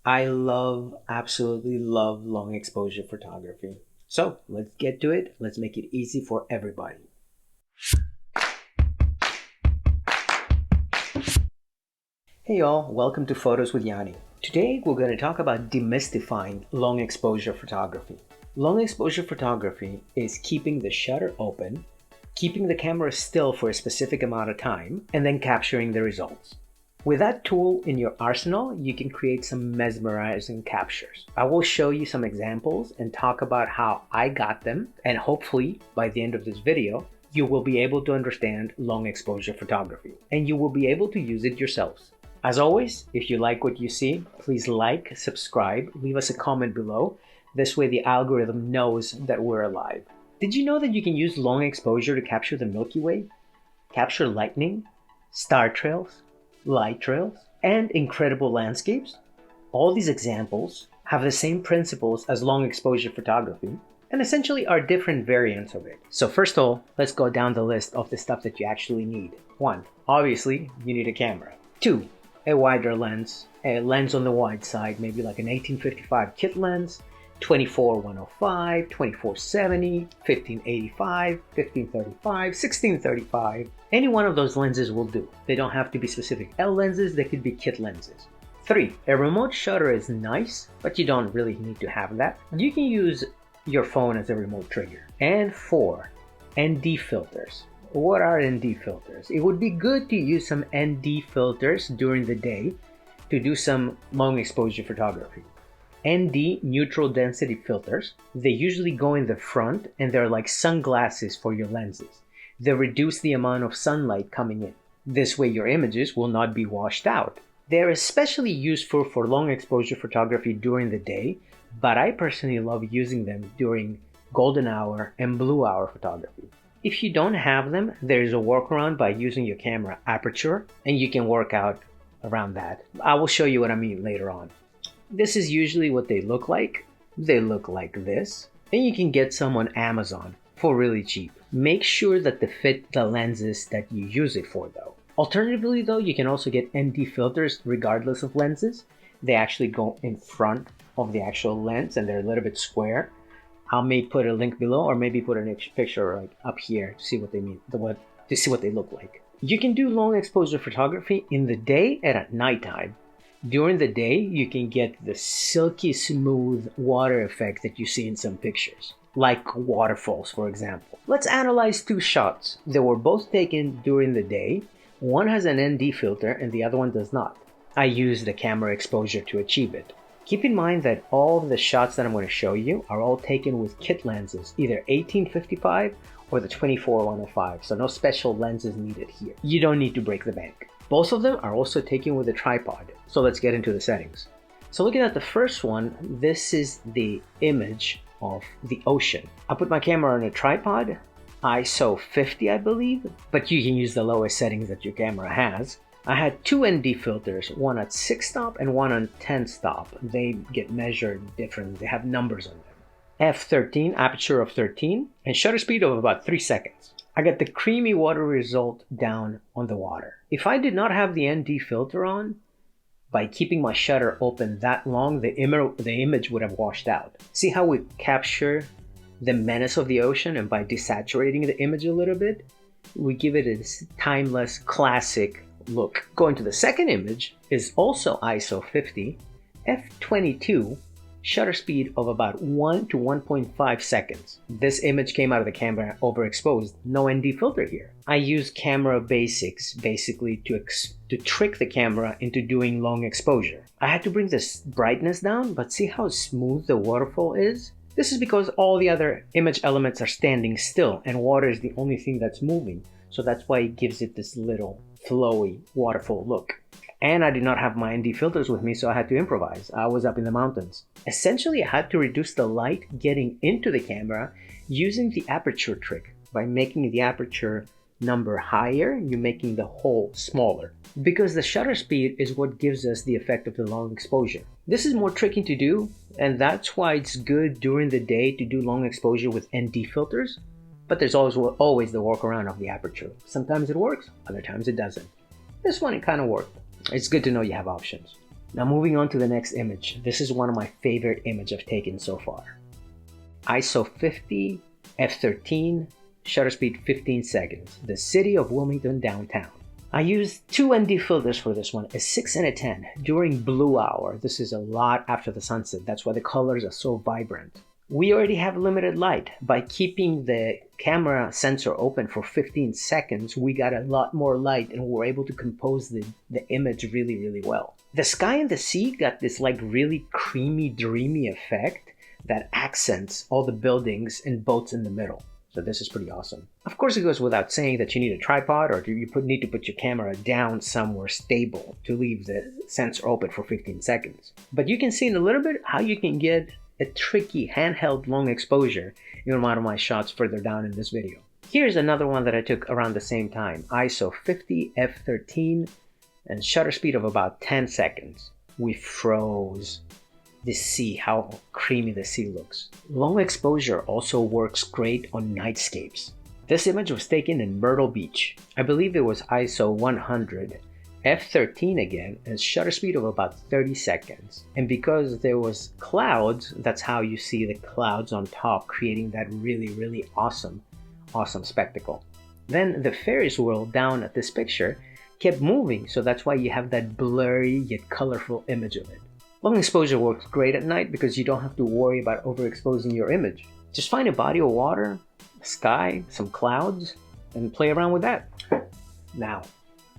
Absolutely love long exposure photography. So let's get to it. Let's make it easy for everybody. Hey y'all, welcome to Photos with Yanni. Today we're going to talk about demystifying long exposure photography. Long exposure photography is keeping the shutter open, keeping the camera still for a specific amount of time, and then capturing the results. With that tool in your arsenal, you can create some mesmerizing captures. I will show you some examples and talk about how I got them, and hopefully by the end of this video, you will be able to understand long exposure photography, and you will be able to use it yourselves. As always, if you like what you see, please like, subscribe, leave us a comment below. This way the algorithm knows that we're alive. Did you know that you can use long exposure to capture the Milky Way, capture lightning, star trails, light trails, and incredible landscapes? All these examples have the same principles as long exposure photography and essentially are different variants of it. So first of all, let's go down the list of the stuff that you actually need. 1. Obviously, you need a camera. 2. A wider lens, a lens on the wide side, maybe like an 1855 kit lens, 24-105, 24-70, 15-85, 15-35, 16-35. Any one of those lenses will do. They don't have to be specific L lenses, they could be kit lenses. 3. A remote shutter is nice, but you don't really need to have that. You can use your phone as a remote trigger. And 4. ND filters. What are ND filters? It would be good to use some ND filters during the day to do some long exposure photography. ND, neutral density filters, they usually go in the front and they're like sunglasses for your lenses. They reduce the amount of sunlight coming in. This way your images will not be washed out. They're especially useful for long exposure photography during the day, but I personally love using them during golden hour and blue hour photography. If you don't have them, there's a workaround by using your camera aperture, and you can work out around that. I will show you what I mean later on. This is usually what they look like. They look like this. And you can get some on Amazon for really cheap. Make sure that they fit the lenses that you use it for though. Alternatively though, you can also get ND filters regardless of lenses. They actually go in front of the actual lens and they're a little bit square. I may put a link below or maybe put a picture like up here to see what they mean, to see what they look like. You can do long exposure photography in the day and at nighttime. During the day, you can get the silky smooth water effect that you see in some pictures, like waterfalls, for example. Let's analyze 2 shots. They were both taken during the day. One has an ND filter and the other one does not. I used the camera exposure to achieve it. Keep in mind that all of the shots that I'm going to show you are all taken with kit lenses, either 1855 or the 24-105, so no special lenses needed here. You don't need to break the bank. Both of them are also taken with a tripod. So let's get into the settings. So looking at the first one, this is the image of the ocean. I put my camera on a tripod, ISO 50 I believe, but you can use the lowest settings that your camera has. I had 2 ND filters, one at 6 stop and one on 10 stop. They get measured different, they have numbers on them. F13, aperture of 13, and shutter speed of about 3 seconds. I got the creamy water result down on the water. If I did not have the ND filter on, by keeping my shutter open that long, the image would have washed out. See how we capture the menace of the ocean, and by desaturating the image a little bit, we give it a timeless, classic look. Going to the second image is also ISO 50, f22, shutter speed of about 1 to 1.5 seconds. This image came out of the camera overexposed, no ND filter here. I use camera basics basically to trick the camera into doing long exposure. I had to bring this brightness down, but see how smooth the waterfall is? This is because all the other image elements are standing still and water is the only thing that's moving. So that's why it gives it this little flowy waterfall look. And I did not have my ND filters with me, so I had to improvise. I was up in the mountains. Essentially, I had to reduce the light getting into the camera using the aperture trick. By making the aperture number higher, you're making the hole smaller. Because the shutter speed is what gives us the effect of the long exposure. This is more tricky to do, and that's why it's good during the day to do long exposure with ND filters. But there's always the workaround of the aperture. Sometimes it works, other times it doesn't. This one, it kind of worked. It's good to know you have options. Now moving on to the next image. This is one of my favorite images I've taken so far. ISO 50, f13, shutter speed 15 seconds. The city of Wilmington downtown. I used two ND filters for this one, a 6 and a 10, during blue hour. This is a lot after the sunset. That's why the colors are so vibrant. We already have limited light. By keeping the camera sensor open for 15 seconds, we got a lot more light and we're able to compose the image really, really well. The sky and the sea got this like really creamy, dreamy effect that accents all the buildings and boats in the middle. So this is pretty awesome. Of course, it goes without saying that you need a tripod or you need to put your camera down somewhere stable to leave the sensor open for 15 seconds. But you can see in a little bit how you can get a tricky handheld long exposure in one of my shots further down in this video. Here's another one that I took around the same time. ISO 50, f13, and shutter speed of about 10 seconds. We froze. The sea, how creamy the sea looks. Long exposure also works great on nightscapes. This image was taken in Myrtle Beach. I believe it was ISO 100, f13 again, and shutter speed of about 30 seconds. And because there was clouds, that's how you see the clouds on top, creating that really, really awesome spectacle. Then the Ferris wheel down at this picture kept moving, so that's why you have that blurry yet colorful image of it. Long exposure works great at night because you don't have to worry about overexposing your image. Just find a body of water, sky, some clouds, and play around with that. Now,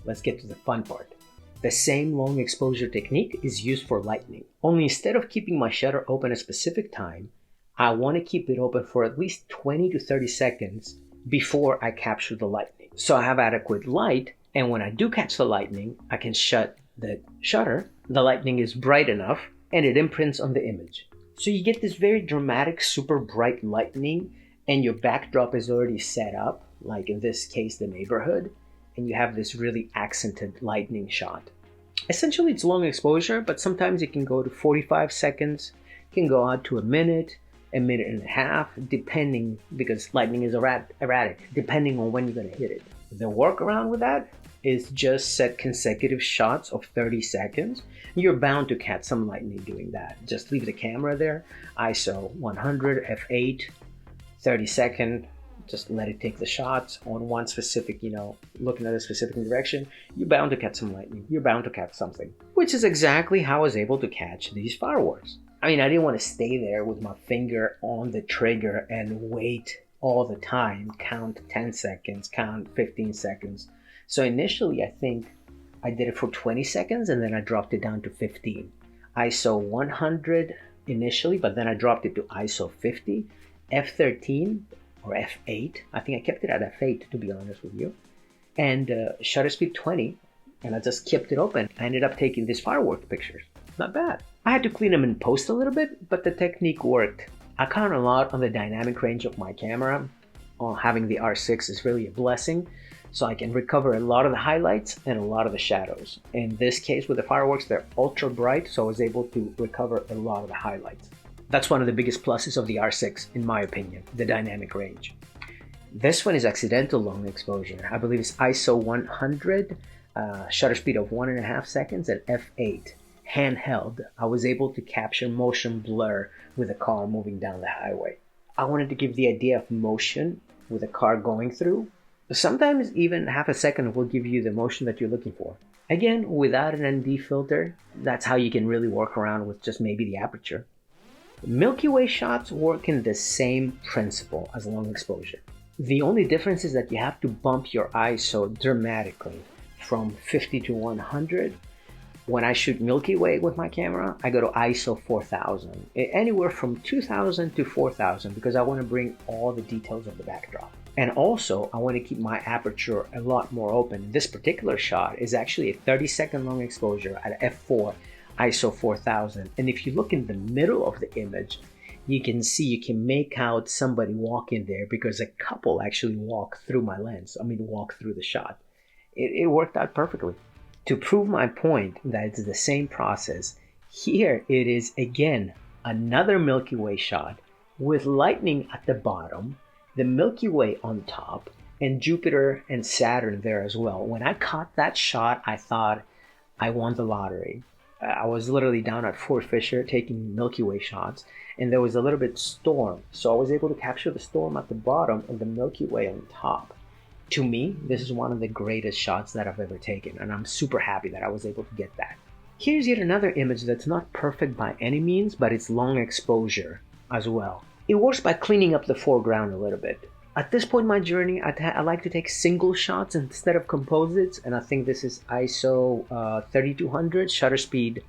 let's get to the fun part. The same long exposure technique is used for lightning. Only instead of keeping my shutter open a specific time, I want to keep it open for at least 20 to 30 seconds before I capture the lightning. So I have adequate light, and when I do catch the lightning, I can shut the shutter. The lightning is bright enough and it imprints on the image. So you get this very dramatic, super bright lightning, and your backdrop is already set up, like in this case, the neighborhood, and you have this really accented lightning shot. Essentially, it's long exposure, but sometimes it can go to 45 seconds, it can go out to a minute and a half, depending, because lightning is erratic, depending on when you're going to hit it. The workaround with that is just set consecutive shots of 30 seconds. You're bound to catch some lightning doing that. Just leave the camera there, ISO 100, f8, 30 second, just let it take the shots on one specific, looking at a specific direction. You're bound to catch some lightning. You're bound to catch something, which is exactly how I was able to catch these fireworks. I mean, I didn't want to stay there with my finger on the trigger and wait all the time, count 10 seconds, count 15 seconds. So initially, I think I did it for 20 seconds and then I dropped it down to 15. ISO 100 initially, but then I dropped it to ISO 50, f13 or f8. I think I kept it at f8 to be honest with you. And shutter speed 20, and I just kept it open. I ended up taking these firework pictures. Not bad. I had to clean them in post a little bit, but the technique worked. I count a lot on the dynamic range of my camera. Having the R6 is really a blessing. So I can recover a lot of the highlights and a lot of the shadows. In this case with the fireworks, they're ultra bright, so I was able to recover a lot of the highlights. That's one of the biggest pluses of the R6, in my opinion, the dynamic range. This one is accidental long exposure. I believe it's ISO 100, shutter speed of 1.5 seconds, and f8. Handheld, I was able to capture motion blur with a car moving down the highway. I wanted to give the idea of motion with a car going through. Sometimes even half a second will give you the motion that you're looking for. Again, without an ND filter, that's how you can really work around with just maybe the aperture. Milky Way shots work in the same principle as long exposure. The only difference is that you have to bump your ISO dramatically from 50 to 100. When I shoot Milky Way with my camera, I go to ISO 4000, anywhere from 2000 to 4000, because I want to bring all the details of the backdrop. And also, I want to keep my aperture a lot more open. This particular shot is actually a 30-second long exposure at f4, ISO 4000. And if you look in the middle of the image, you can see, you can make out somebody walking there because a couple actually walk through my lens. Walk through the shot. It worked out perfectly. To prove my point that it's the same process, here it is again, another Milky Way shot with lightning at the bottom, the Milky Way on top, and Jupiter and Saturn there as well. When I caught that shot, I thought I won the lottery. I was literally down at Fort Fisher taking Milky Way shots, and there was a little bit storm. So I was able to capture the storm at the bottom and the Milky Way on top. To me, this is one of the greatest shots that I've ever taken, and I'm super happy that I was able to get that. Here's yet another image that's not perfect by any means, but it's long exposure as well. It works by cleaning up the foreground a little bit. At this point in my journey, I like to take single shots instead of composites, and I think this is ISO 3200, shutter speed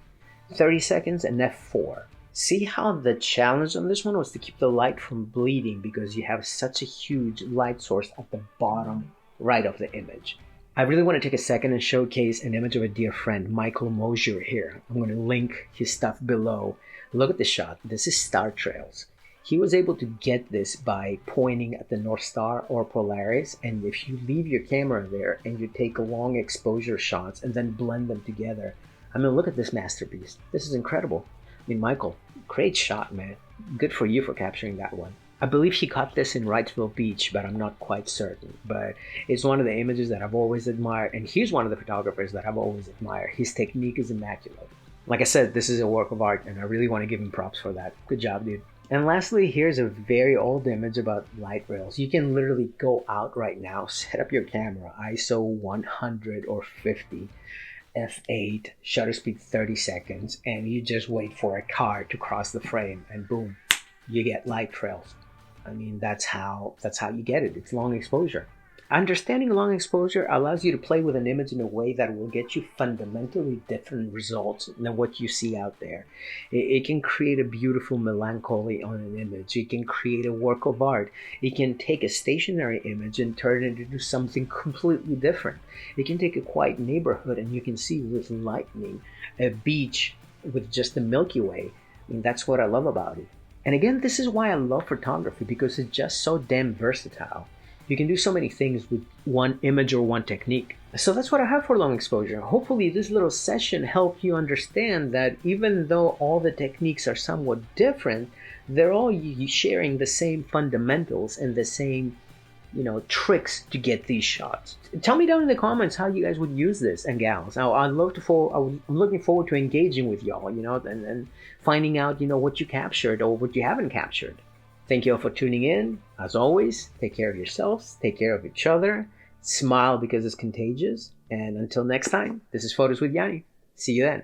30 seconds, and f4. See how the challenge on this one was to keep the light from bleeding because you have such a huge light source at the bottom right of the image. I really want to take a second and showcase an image of a dear friend, Michael Mosure here. I'm going to link his stuff below. Look at the shot. This is star trails. He was able to get this by pointing at the North Star or Polaris, and if you leave your camera there and you take long exposure shots and then blend them together, I mean, look at this masterpiece. This is incredible. I mean, Michael, great shot, man. Good for you for capturing that one. I believe he caught this in Wrightsville Beach, but I'm not quite certain. But it's one of the images that I've always admired, and he's one of the photographers that I've always admired. His technique is immaculate. Like I said, this is a work of art, and I really want to give him props for that. Good job, dude. And lastly, here's a very old image about light rails. You can literally go out right now, set up your camera, ISO 100 or 50, f8, shutter speed 30 seconds, and you just wait for a car to cross the frame, and boom, you get light trails. I mean, that's how you get it. It's long exposure. Understanding long exposure allows you to play with an image in a way that will get you fundamentally different results than what you see out there. It can create a beautiful melancholy on an image. It can create a work of art. It can take a stationary image and turn it into something completely different. It can take a quiet neighborhood and you can see with lightning a beach with just the Milky Way. I mean, that's what I love about it. And again, this is why I love photography, because it's just so damn versatile. You can do so many things with one image or one technique. So that's what I have for long exposure. Hopefully this little session helped you understand that even though all the techniques are somewhat different, they're all sharing the same fundamentals and the same, tricks to get these shots. Tell me down in the comments how you guys would use this, and gals. I'm looking forward to engaging with y'all, and finding out, what you captured or what you haven't captured. Thank you all for tuning in. As always, take care of yourselves, take care of each other, smile because it's contagious. And until next time, this is Photos with Yanni. See you then.